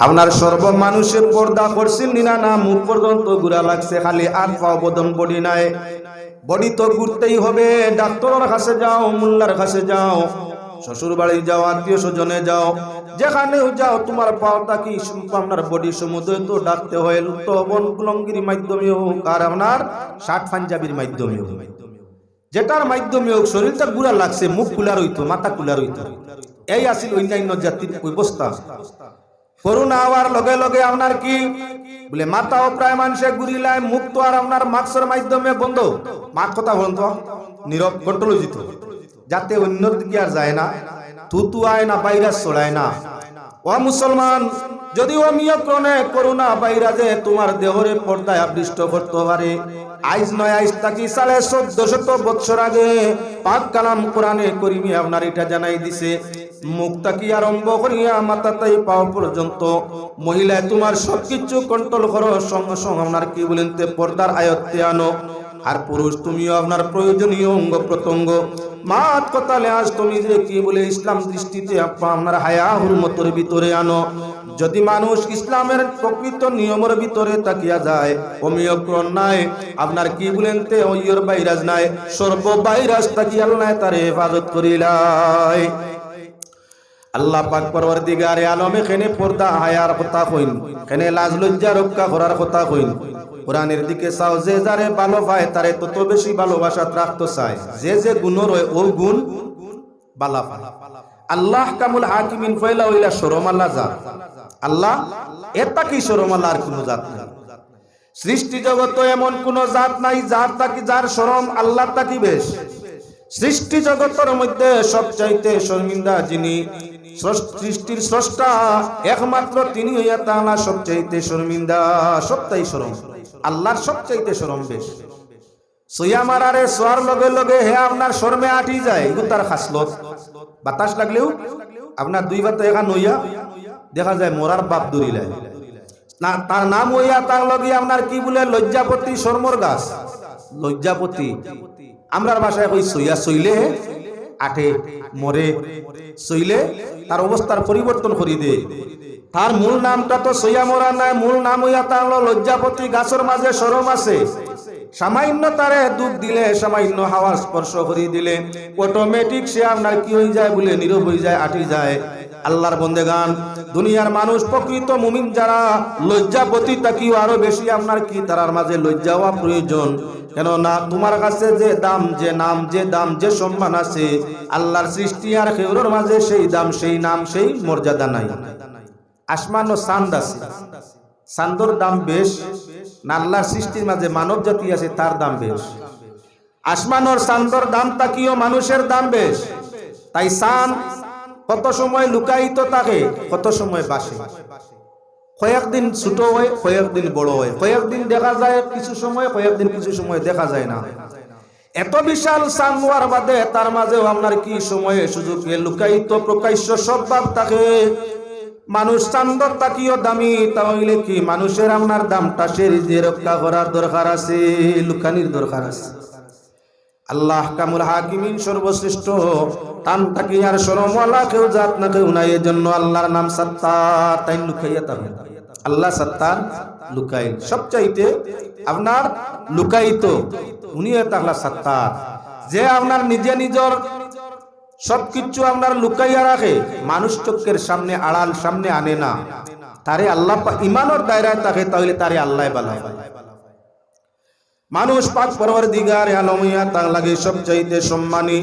আপনার সর্ব মানুষে পর্দা করছিল না না, মুখ পর্যন্ত ঘুরা লাগছে, খালি আর পাও বদন বডি নাই। বডি তো ঘুরতেই হবে, ডাক্তারের কাছে যাও, মোল্লার কাছে যাও, শ্বশুর বাড়ি যাও, আত্মীয় স্বজনে যাও, যেখানেও যাও, তোমার পাওটা কি আপনার বডি সমুদ্র তো ডাকতে হয়, তো বনকুলঙ্গির মাধ্যমে হোক আর আপনার শার্ট পাঞ্জাবির মাধ্যমে হোক, যেটার মাধ্যমে হোক শরীরটা গুড়া লাগছে, মুখ কুলার হইতো, মাথা কুলার হইতো। এই আসিল অন্যান্য জাতির অবস্থা। করোনা হওয়ার লগে লগে আপনার কি বলে মাথাও প্রায় মানুষে ঘুরিলায়, মুখ তো আর আপনার মাস্কের মাধ্যমে বন্ধ, মাঠ কথা বলুন তো নীরব কন্ট্রোল যেত, যাতে অন্য দিকে আর যায় না, থুতু আয় না, ভাইরাস ছড়ায় না। ও মুসলমান, যদি অমিয়ক্রণে করোনা ভাইরাসে তোমার দেহরে পর্দায় আবৃষ্ট করতে পারে, আইজ নয় আইজ তাকি 1450 বছর আগে পাক কালাম কোরআনে করিমে আপনার এটা জানাই দিছে, মুখ তাকি আরম্ভ করিয়া মাথা তাই পাও পর্যন্ত মহিলায় তোমার সবকিছু কন্ট্রোল করো, সঙ্গে সঙ্গে আপনার কি বলেন তে পর্দার আয়ত্তে আনো। আর পুরুষ তুমিও আপনার প্রয়োজনীয় অঙ্গ প্রত্যঙ্গ মাত কথালে আজ তুমি যে কি বলে ইসলাম দৃষ্টিতে আপনার হায়া হুরমতের ভিতরে আনো। যদি মানুষ ইসলামের প্রকৃত নিয়মের ভিতরে তাকিয়া যায়, অমিয়ক্রণ নাই, আপনার কি বলেন তে ওইয়র ভাইরাস নাই, সর্ব ভাইরাস তাকি আল্লাহ তার হেফাজত করিলাই। আল্লাহ পাক পরওয়ারদিগারে আলম এখানে পর্দা হায়ার কথা কইন, এখানে লাজ লজ্জা রক্ষা করার কথা কইন। কোরআনের দিকে চাও, যে যারে ভালো পায় তারে তত বেশি ভালোবাসা রাখতে চায়, যে যে গুণ রয় ও গুণ বালা পায়। আল্লাহ কামুল হাকিমিন ফয়লা হইলা শরম আল্লাহ জাত, আল্লাহ এটা কি শরম আল্লাহ আর কোন জাত নাই। সৃষ্টি জগত এমন কোন জাত নাই যার তাকি যার শরম আল্লাহ তাকি বেশ। সৃষ্টি জগতের মধ্যে সবচাইতে শর্মিন্দা যিনি, সৃষ্টির স্রষ্টা একমাত্র তিনি হইয়া তাআলা সবচাইতে শর্মিন্দা, সবটাই শরম আল্লাহর, সবচাইতে শরম বেশ। সইয়া মারারে সোয়ার লগে লগে হে আপনার শর্মে আটি যায়, এগুলো তার খাসলত। বাতাস লাগলেও আপনার দুই বাত এখান হইয়া দেখা যায় মরার বাপ দৌড়িলায় না, তার নাম হইয়া তার লগে আপনার কি বলে লজ্জাপতি শর্মর গাছ, লজ্জাপতি। আমরার ভাষায় কই সইয়া, সইলে আঠে মরে, সইলে তার অবস্থার পরিবর্তন করি দে। তার মূল নামটা তো সইয়া মরা নাই, মূল নাম হইয়া তার লজ্জাপতি। গাছের মাঝে শরম আছে, সামান্য তারে দুধ দিলে, সামান্য হাওয়ার স্পর্শ করি দিলে অটোমেটিক সে আপনার কি হয়ে যায় বলে নীরব হয়ে যায়, আটি যায়। আল্লাহর বন্দেগান, দুনিয়ার মানুষ প্রকৃত মুমিন যারা লজ্জাপতি তাকিও আরো বেশি আপনার কি তার মাঝে লজ্জা হওয়া প্রয়োজন। কেন না তোমার কাছে যে দাম, যে নাম, যে দাম, যে সম্মান আছে আল্লাহর সৃষ্টি আর খেউরের মাঝে সেই দাম, সেই নাম, সেই মর্যাদা নাই। আসমান ও চাঁদ আছে, চাঁদর দাম বেশ না আল্লাহর সৃষ্টির মাঝে মানব জাতি আছে তার দাম বেশ? আসমান ওর চাঁদর দাম তাকিও মানুষের দাম বেশ। তাই চাঁদ কত সময় লুকায়িত থাকে, কত সময় বাসে, কয়েকদিন ছোট হয়, কয়েকদিন বড় হয়, কয়েকদিন দেখা যায় কিছু সময়, কয়েকদিন কিছু সময় দেখা যায় না। এত বিশাল চাঁদ হওয়ার বাদে তার মাঝেও আপনার কি সময়ে সুযোগে লুকায়িত প্রকাশ্য সব ভাব থাকে। মানুষ চাঁদর তাকিও দামি, তাহলে কি মানুষের আপনার দামটা সে যে রক্ষা করার দরকার আছে, লুকানির দরকার আছে। আল্লাহ কামুল হাকিমিন সর্বশ্রেষ্ঠ, তান তাকি আর শরমওয়ালা কেউ জাত না কেউ নাই। এজন্য আল্লাহর নাম সত্তার, তাই লুকাইয়া থাকে। আল্লাহ সত্তার, লুকাই, সবচাইতে আপনার লুকাইতো উনি আল্লাহ সত্তার, যে আপনার নিজে নিজের সবকিছু আপনার লুকাইয়া রাখে, মানুষ চোখের সামনে আড়াল সামনে আনে না। তারে আল্লাহ ইমানের দায়রায় থাকে, তাহলে তারে আল্লাহ বালা। মানুষ পাক পরওয়ারদিগার আলমিয়া তার লাগে সবচাইতে সম্মানী।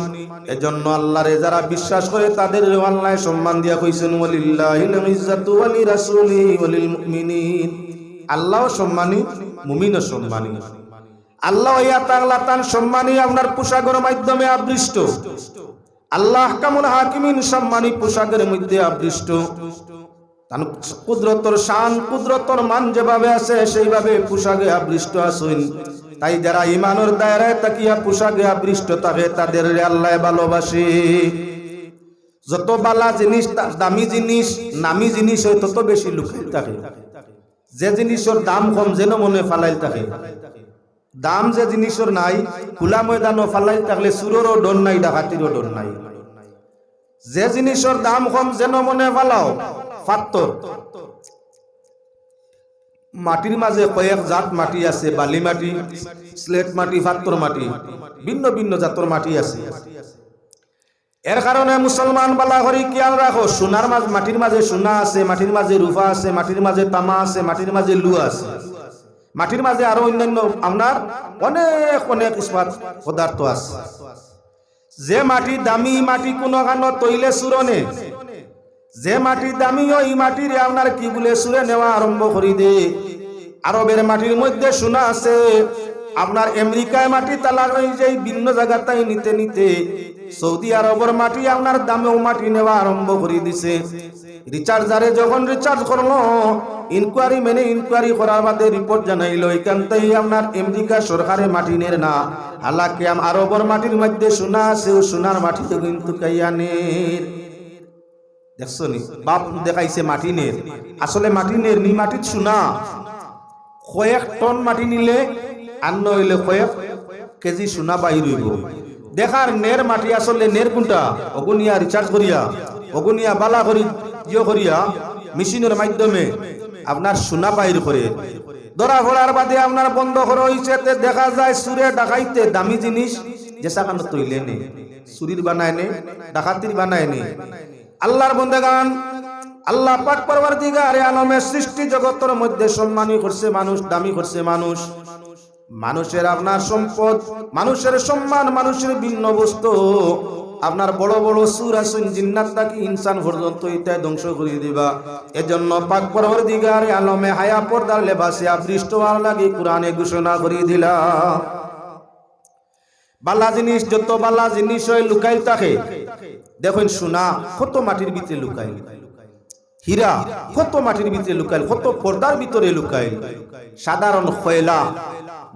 এজন্য আল্লাহরে যারা বিশ্বাস করে তাদের আল্লাহ সম্মান দিয়া কইছেন, ওয়ালিল্লাহিল ইজ্জাতু ওয়ালি রাসূলিহি ওয়ালিল মুমিনিন। আল্লাহ সম্মানী, মুমিনও সম্মানী। আল্লাহ ইয়া তাআলা তার সম্মানী আপনার পোশাকের মাধ্যমে আবৃষ্ট। আল্লাহ কামুল হাকিমিন সম্মানী পোশাকের মধ্যে আবৃষ্ট। তার কুদরতর শান, কুদরতর মান যেভাবে আছে সেইভাবে পোশাকে আবৃষ্ট আছেন। তাই যারা ইমানের দায়রায় তাকিয়া পোশাকে আবৃষ্ট থাকে তাদের আল্লাহ ভালোবাসে। যত বালা জিনিস, দামি জিনিস, নামি জিনিস হয় তত বেশি লুকাই থাকে। যে জিনিসের দাম কম যেন মনে ফালাই থাকে, দাম যে জিনিসের নাই খোলা ময়দানও ফালাই থাকলে চুরেরও ডর নাই, ডাকাতিরও ডর নাই। যে জিনিসের দাম কম যেন মনে ফালাও, পাত্তর মাটির মাঝে কয়েক জাত মাটি আছে, বালি মাটি, স্লেট মাটি, পাথর মাটি, ভিন্ন ভিন্ন জাতের মাটি আছে। এর কারণে মুসলমান বালা করি খেয়াল রাখো, সোনার মাটির মাঝে সোনা আছে, মাটির মাঝে রূপা আছে, মাটির মাঝে তামা আছে, মাটির মাঝে লু আছে, মাটির মাঝে আরো অন্যান্য আপনার অনেক অনেক ইস্পাত পদার্থ আছে। যে মাটি দামি মাটি কোনো কারণ তৈলে সুরনে, যে মাটি দামি ওই মাটির আপনার কি বলে সুরে নেওয়া আরম্ভ করি দে। আরবের মাটির মধ্যে সোনা আছে, আপনার আমেরিকায় মাটি তালা যে ভিন্ন জায়গাটাই নিতে নিতে সৌদি আরবের মাটি আপনার দামেও মাটি নেওয়া আরম্ভ করে দিছে। রিচার্জারে যখন রিচার্জ করলো, ইনকোয়ারি মেনে ইনকোয়ারি করার বাদে রিপোর্ট জানাইলো এখান থেকে আপনার আমেরিকা সরকারে মাটি নের না, হালাকি আরবের মাটির মধ্যে সোনা আছে, ও সোনার মাটিতে কিন্তু কাইয়ানের। দেখছো নি বাপ দেখাইছে মাটি নের, আসলে মাটি নের নি, মাটির সোনা। কয়েক টন মাটি নিলে আর নইলে কয়েক কেজি সোনা বাইর হইব। দেখার নের মাটি আসলে নের কোনটা, অগুনিয়া রিচার্জ করিয়া, অগুনিয়া বালা করি ইয়ে করিয়া মেশিনের মাধ্যমে আপনার সোনা বাইর করে ধরা পড়ার বাদে আপনার বন্ধ করা হয়েছে। দেখা যায় সুরে ডাকাইতে দামি জিনিস যে সাকানো তৈলে নে, চুরির বানায় নে, ডাকাতির বানায় নে। আল্লাহর বন্দেগান, আল্লাহ পাক পরওয়ারদিগার আলমের সৃষ্টি জগতের মধ্যে সম্মানী করছে মানুষ, দামি করছে মানুষ। মানুষের আপনার সম্পদ, মানুষের সম্মান, মানুষের ভিন্ন বস্তু আপনার বড় বড় সূর আছেন, জিন্নাত তাকি ইনসান পর্যন্ত ইত্যাদি ধ্বংস করে দিবা। এজন্য পাক পরওয়ারদিগার আলমে হায়া পর্দার লেবাসে আবৃষ্ট হওয়ার লাগি কোরআনে ঘোষণা করে দিলা। বালা জিনিস যত বালা জিনিস হয় লুকাইল থাকে। দেখুন সোনা কত মাটির ভিতরে লুকাইল, হীরা কত মাটির ভিতরে লুকাইল, কত পর্দার ভিতরে লুকাইল। সাধারণ কয়লা,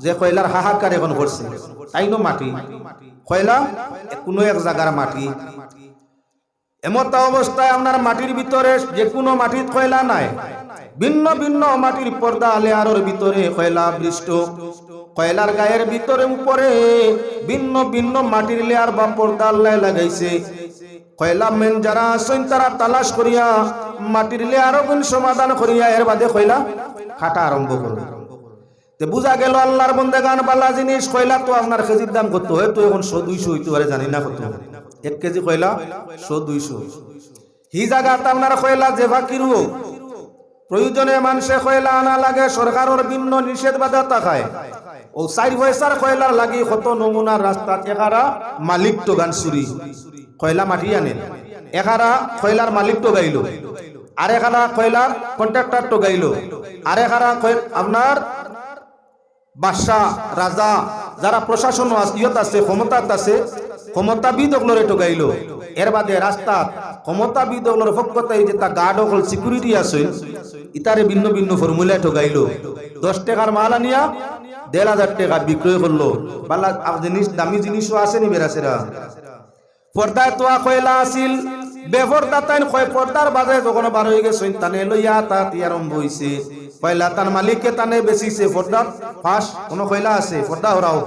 যে কয়লার হাহাকার এখন করছে তাই নো মাটি, কয়লা কোনো এক জায়গার মাটি। এমতা অবস্থায় আপনার মাটির ভিতরে যে কোনো মাটির কয়লা নাই, ভিন্ন ভিন্ন মাটির পর্দা লেয়ারের ভিতরে কয়লা বৃষ্ট, কয়লার গায়ের ভিতরে উপরে ভিন্ন ভিন্ন মাটির লেয়ার বা পর্দা আল্লাহ লাগাইছে। কয়লা মেন যারা আছেন তারা তালাশ করিয়া মাটির লেয়ারও সমাধান করিয়া এর বাদে কয়লা কাটা আরম্ভ করবে। তে বুঝা গেল আল্লাহর বন্দেগান বালা জিনিস কয়লা তো আপনার কেজির দাম কত হয়, তো এখন 100-200 হইতে পারে, জানি না কত 1 কেজি কয়লা 100-200। হি জায়গাতে আপনার কয়লা যে বাকিরু প্রয়োজনে মানুষে কয়লা আনা লাগে, সরকারের ভিন্ন নিষেধ বাধা থাকায় ও 4 পয়সার কয়লার লাগি কত নমুনার রাস্তাত একারা মালিক তো গান চুরি কয়লা মাটি আনে, একারা কয়লার মালিক তো গাইল, আর একারা কয়লার কন্ট্রাক্টর তো গাইল, আর একারা আপনার বাদশাহ রাজা যারা প্রশাসন ইয়ত আছে, ক্ষমতাত আছে, ক্ষমতাবিদ ওগুলোর এটো গাইল। এর বাদে রাস্তা ক্ষমতাবিদ ওগুলোর পক্ষতাই যে তা গার্ড ওগুলো সিকিউরিটি আছে, ইতারে ভিন্ন ভিন্ন ফর্মুলা এটো গাইল। 10 টাকার মাল আনিয়া 1,500 টাকা বিক্রয় করলো। বালা জিনিস দামি জিনিসও আসেনি বেরাসেরা। পর্দায় তোয়া কয়লা আসিল, বেপর্দা তাই কয় পর্দার বাজে যখন বার হয়ে গেছে তানে লইয়া তাতি আরম্ভ হইছে। কয়লা তার মালিককে তানে বেচিছে, পর্দার ফাঁস কোন কয়লা আছে পর্দা ওরাও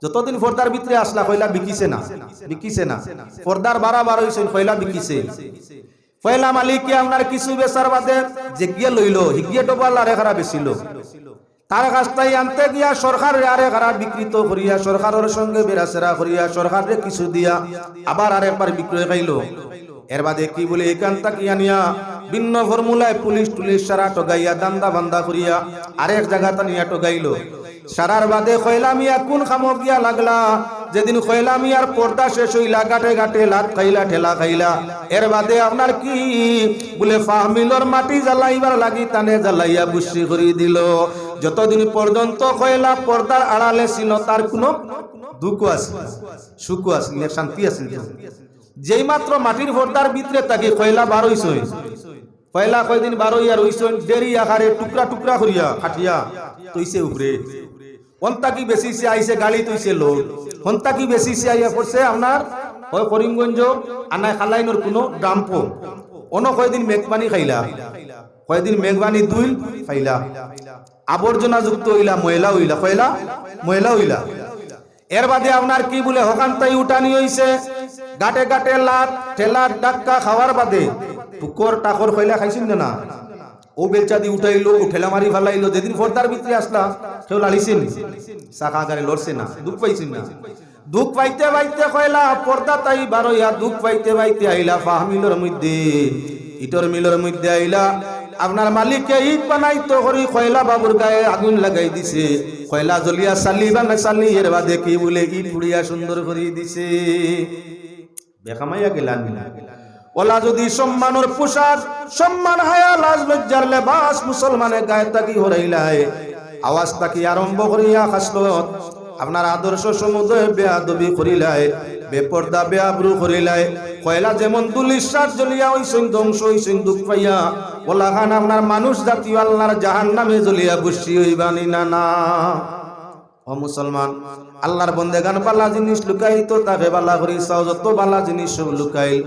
যতদিন পর্দার ভিতরে আসলা কয়লা বিকিছে না, বিকিছে না। পর্দার বাড়াবার হইছে কয়লা বিকিছে। কয়লা মালিককে আপনার কিছু বেচার বাদে যে গিয়ে লইল, হিগিয়ে ডোবাল আর এখারা বেচিল। তার কাছটাই আনতে গিয়া সরকার আরে খারা বিকৃত করিয়া, সরকারের সঙ্গে বেরাসেরা করিয়া, সরকারে কিছু দিয়া আবার আরেকবার বিক্রয় খাইল। এর বাদে কি বলে এখান তাকি আনিয়া ভিন্ন ফর্মুলায় পুলিশ টুলিশ সারা টগাইয়া দান্দা বান্দা করিয়া আরেক জায়গাটা নিয়ে টগাইল। সারার বাদে কয়লা মিয়া কোন খামো গিয়া লাগলা, যেদিন কয়লা মিয়ার পর্দা শেষ হইলা, গাটে গাটে লাত খাইলা, ঠেলা খাইলা। এর বাদে আপনার কি বলে ফাহমিলর মাটি জ্বালাইবার লাগি তানে জ্বালাইয়া বুসি করে দিল। যতদিন পর্যন্ত কয়লা পর্দার আড়ালে ছিল তার কোনো দুঃখ আছে, সুখ আছে, শান্তি আছে। যেই মাত্র মাটির পর্দার ভিতরে তাকে কয়লা বার হইছে, কয়লা কয়দিন বার হইয়া রইছে, দেরি আকারে টুকরা টুকরা করিয়া খাটিয়া তৈছে উপরে। হন্তা কি বেশিছে আইছে গাড়ি তৈছে লোড, হন্তা কি বেশিছে আইয়া পড়ছে আপনার হয় করিমগঞ্জ আনায় খালাইনোর কোনো ডাম্প। অন্য কয়দিন মেঘপানি খাইলা, কয়দিন মেঘবানি দুইল খাইলা, আবর্জনা যুক্ত হইলা, ময়লা হইলা, কয়লা ময়লা হইলা। এর বাদে আপনার কি বলে হকান্তাই উঠানি হইছে, গাটে গাটে লাত ঠেলা ডাক্কা খাওয়ার বাদে টুকর টাকর কয়লা খাইছেন না, ও বেলচা দিয়ে উঠাইলো, উঠেলা মারি ফেলাইলো। যেদিন পর্দার ভিতরে আসলা কেউ লালিছেন চাকা গাড়ি লড়ছে না, দুঃখ পাইছেন না। দুঃখ পাইতে পাইতে কয়লা পর্দা তাই বারইয়া, দুঃখ পাইতে পাইতে আইলা ফাহমিলর মধ্যে, ইটর মিলর মধ্যে আইলা। আপনার মালিককে ইট বানাইতো করি কয়লা বাবুর গায়ে আগুন লাগাই দিছে। কয়লা জ্বলিয়া চালি বানা চালি এর বাদে কি বলে ইট পুড়িয়া সুন্দর করে দিছে। বেকামাইয়া গেলান না। ওলা যদি সম্মানের পোশাক, সম্মান হায়া লাজ লজ্জার লেবাস মুসলমানের গায়ে তাকি হরাইলাই, আওয়াজ তাকি আরম্ভ করিয়া খাসলত আপনার আদর্শ সমুদয় বেয়াদবি করিলাই, বেপর্দা বেআব্রু করিলাই। কয়লা যেমন দুলিশার জ্বলিয়া হইছেন ধ্বংস হইছেন দুঃখ পাইয়া, ওলা খান আপনার মানুষ জাতীয় আল্লাহর জাহান্নামে জ্বলিয়া বসি হইবানি না না। ও মুসলমান, আল্লাহর বন্দেগান বালা জিনিস লুকাইত তাকে বালা করি চাও, যত বালা জিনিস সব লুকাইল।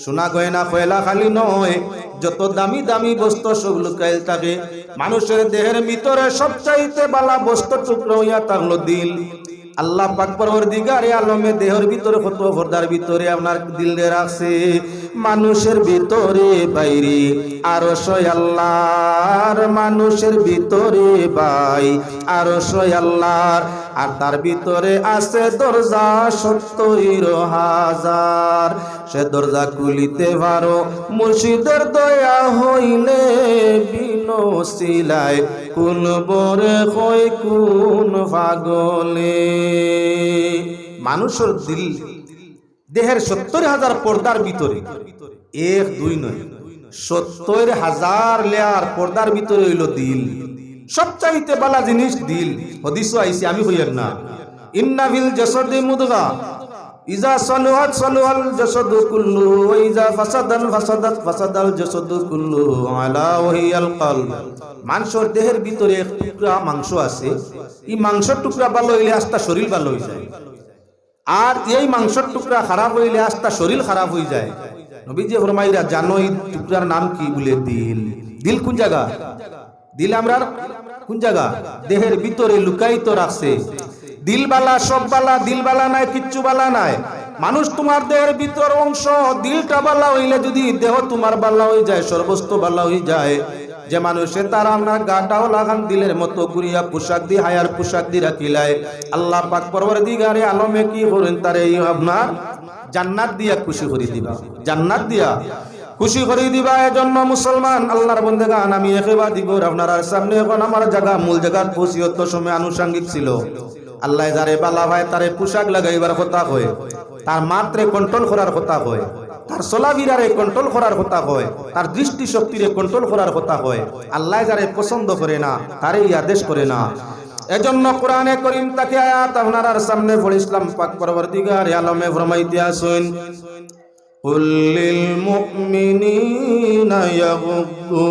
সোনা গয়না কয়লা খালি নয়, যত দামি দামি বস্তু সব লুকাইল তাকে। মানুষের দেহের ভিতরে সবচাইতে বালা বস্তু টুকরো হইয়া থাকলো দিল। আল্লাহ পাক পরওয়ারদিগারে আলমে দেহের ভিতরে কত পর্দার ভিতরে আপনার দিল রাখছে। মানুষের ভিতরে বাইরে আরশ আল্লাহর, মানুষের ভিতরে বাই আরশ আল্লাহর, আর তার ভিতরে আছে দরজা ৭০,০০০। সে দরজা খুলিতে পারো মুর্শিদের দয়া হইলে, বিনসিলায় কোন বরে হয় কোন পাগলে। মানুষের দিল দেহের ৭০,০০০ পর্দার ভিতরে, ১ ২ নয়, ৭০,০০০ লেয়ার পর্দার ভিতরে হইল দিল। সবচাইতে বালা জিনিস দিল। হাদিসও আইছে, আমি কইয়ার না, ইন্না ফিল জাসাদি মুদগা ইজা সালুহাত সালুহাল জাসাদু কুল্লুহু ওয়া ইজা ফাসাদাত ফাসাদাল জাসাদু কুল্লুহু আলা ওয়াহিয়াল কলব। মানুষের দেহের ভিতরে এক টুকরা মাংস আছে, এই মাংসের টুকরা ভালো হইলে আস্তা শরীর ভালো হয়ে যায়, আর এই মাংসের টুকরা খারাপ হইলে আস্তা শরীর খারাপ হয়ে যায়। নবীজি ফরমাইরা জানো এই টুকরার নাম কি? বলে দিল। দিল কোন জায়গা? দিল আমরার কোন জায়গা? দেহের ভিতরে লুকায়িত রাখছে। দিল বালা সব বালা, দিল বালা নাই কিচ্ছু বালা নাই। মানুষ তোমার দেহের ভিতর অংশ, দিলটা বালা হইলে যদি দেহ তোমার বালা হয়ে যায়, সর্বস্ত বালা হয়ে যায়। যে মানুষে তার আপনার গাটাও লাগান দিলের মতো করিয়া পোশাক দিয়ে হায়ার পোশাক দিয়ে রাখিলায়, আল্লাহ পাক পরওয়ারদিগারে আলমে কি করেন তারে এই আপনার জান্নাত দিয়া খুশি করে দিবা, জান্নাত দিয়া খুশি করে দিবা। এজন্য মুসলমান আল্লাহর বন্দেগান, আমি একেবারে দিব আপনার সামনে এখন আমার জায়গা মূল জায়গা পৌঁছিয়ত সময় আনুষঙ্গিক ছিল। আল্লাহ যারে বালা ভাই তারে পোশাক লাগাইবার কথা কয়, তার মাত্রে কন্ট্রোল করার কথা কয়, তার চলাফেরারে কন্ট্রোল করার কথা কয়, তার দৃষ্টি শক্তিরে কন্ট্রোল করার কথা কয়। আল্লাহ যারে পছন্দ করে না তারে আদেশ করে না। এজন্য কোরআনে করিম তাকে আয়াত আপনার সামনে পড়িলাম। পাক পরবর্তীকার আলমে ফরমাইতে আছেন, কুল লিল মুমিনিনা ইয়াগুদ্দু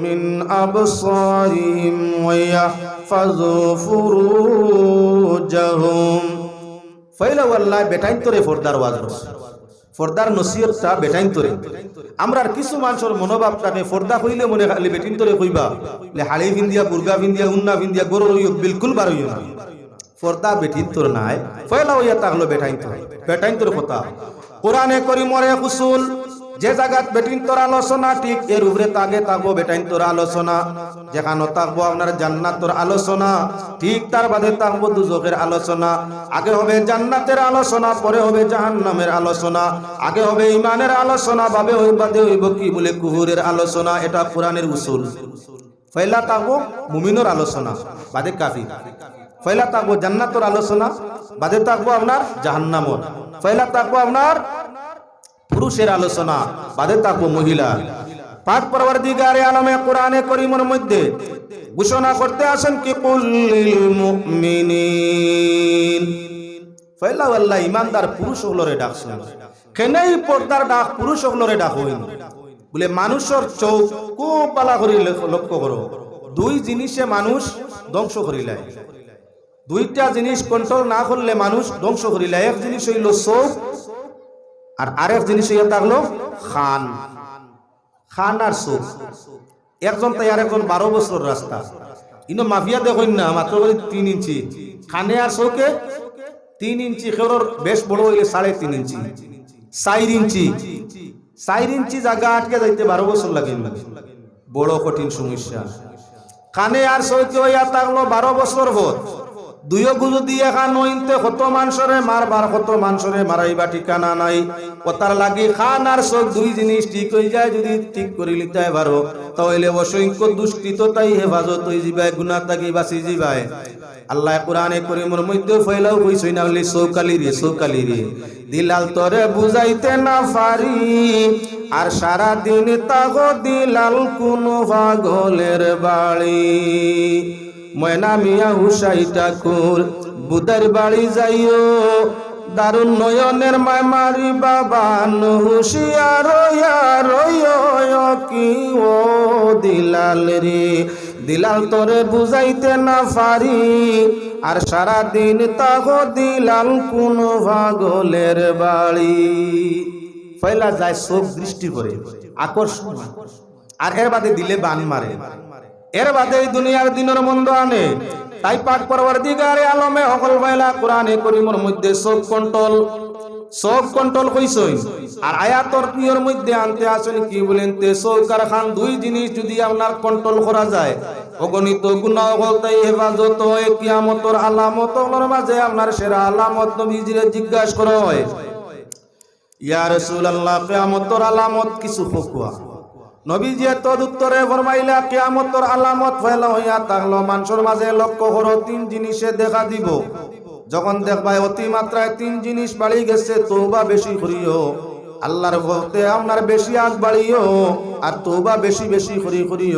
মিন আবসারিহিম ওয়া ইয়াহফাযু ফুরুজাহুম। ফাইলা ওয়াল্লাহ বেটাইন তোরে পর্দার ওয়াজ, পর্দার নসিহতটা বেটাইন তোরে। আমরা কিছু মানুষের মনোভাবটাকে পর্দা কইলে মনে খালি বেটিন তোরে কইবা, হাড়ি ভিন্দিয়া বুর্গা ভিন্দিয়া উন্না ভিন্দিয়া গরু রইও, বিলকুল বার হইও না। পর্দা বেটিন তোর নাই, ফয়লা হইয়া তাহলো বেটাইন তোর, বেটাইন তোর কথা। কোরআনে করিমরে উসুল যে জায়গাত বেটিন তোর আলোচনা, ঠিক এর উপরে তাগে থাকবো বেটাইন তোর আলোচনা। যেখানে থাকবো আপনার জান্নাতের আলোচনা, ঠিক তার বাদে থাকবো দুজকের আলোচনা। আগে হবে জান্নাতের আলোচনা, পরে হবে জাহান্নামের আলোচনা। আগে হবে ইমানের আলোচনা, বাদে হইব কি বলে কুহুরের আলোচনা। এটা কোরআনের উসুল। পয়লা থাকবো মুমিনের আলোচনা, বাদে কাফির। পয়লা থাকবো জান্নাতের আলোচনা, বাদে থাকবো আপনার জাহান্নামর। পয়লা থাকবো আপনার পুরুষের আলোচনা, বাদে থাকবো মহিলা। পাক পরওয়ারদিগারে আলমে কোরআনে করিমের মধ্যে ঘোষণা করতে আসেন কি কুল লিল মুমিনিন। পয়লা আল্লাহ ইমানদার পুরুষ হলরে ডাকছেন। কেনই পর্দার ডাক পুরুষ হলরে ডাক হইন বলে মানুষের চোখ খুব পালা করি লক্ষ্য করো। দুই জিনিসে মানুষ ধ্বংস করিলায়, দুইটা জিনিস কন্ট্রোল না করলে মানুষ ধ্বংস করিলায়। এক জিনিস হইল চোখ, আর আরেক জিনিস হইয়া থাকলো খান। খান আর চোখ, একজন তাই আর একজন 12 বছর রাস্তা। ইনো মাফিয়া দেখুন না, মাত্র 3 ইঞ্চি খানে আর চোখে 3 ইঞ্চি। খেরোর বেশ বড় হইলে 3.5 ইঞ্চি, 4 ইঞ্চি, 4 ইঞ্চি জায়গা আটকে যাইতে 12 বছর লাগে। বড় কঠিন সমস্যা। কানে আর চৌকি হইয়া থাকলো 12 বছর ভোর, দুইও গুজু দিয়ে খান নইতে কত মানুষরে মারবার, কত মানুষরে মারাইবা ঠিকানা নাই। কথার লাগি খান আর চোখ দুই জিনিস ঠিক হয়ে যায়, যদি ঠিক করে লিতে পারো তাহলে অসংখ্য দুষ্কৃত তাই হেফাজত হয়ে যাবে, গুনাহ থাকি বাঁচি যাবে। আল্লাহ কোরআনে করিমের মধ্যে ফয়লাও কইছই না বলি সৌকালি রে দিলাল তোরে বুঝাইতে না পারি, আর সারা দিন তাগো দিলাল কোন পাগলের বাড়ি। ময়না মিয়া হুসাই ঠাকুর বুদার বাড়ি যাইও, দারুণ নয়নের মারি বাবান হুশিয়ার কি ও দিলাল রে দিলাল তোরে বুঝাইতে না পারি, আর সারা দিন তাগো দিলাল কোন পাগলের বাড়ি। ফয়লা যায় চোখ দৃষ্টি করে আকর্ষণ, আর এর বাদে দিলে বান মারে, এর বাদে এই দুনিয়ার দিনের মন্দ আনে। তাই পাক পরওয়ারদিগারে আলমে হকল বাইলা কোরআনে করিমের মধ্যে সব কন্ট্রোল কইছই, আর আয়াতর পিয়র মধ্যে আনতে আসেন কি বলেন তে সরকার খান দুই জিনিস যদি আপনার কন্ট্রোল করা যায়, অগণিত গুনাহ বলতে হেফাজত হয়। কিয়ামতের আলামতর মাঝে আপনার সেরা আলামত নবীজিরে জিজ্ঞাসা করা হয়, ইয়া রাসূলুল্লাহ কিয়ামতের আলামত কিছু ফকুয়া। নবীজি তদুত্তরে ফরমাইলা কিয়ামতের আলামত ফয়লা হইয়া থাকলো মানুষের মাঝে লক্ষ্য করো 3 জিনিসে দেখা দিব। যখন দেখবাই অতি মাত্রায় 3 জিনিস বাড়ি গেছে, তওবা বেশি করিও, আল্লাহর ভক্তে আপনার বেশি আগ বাড়িও, আর তওবা বেশি করিও।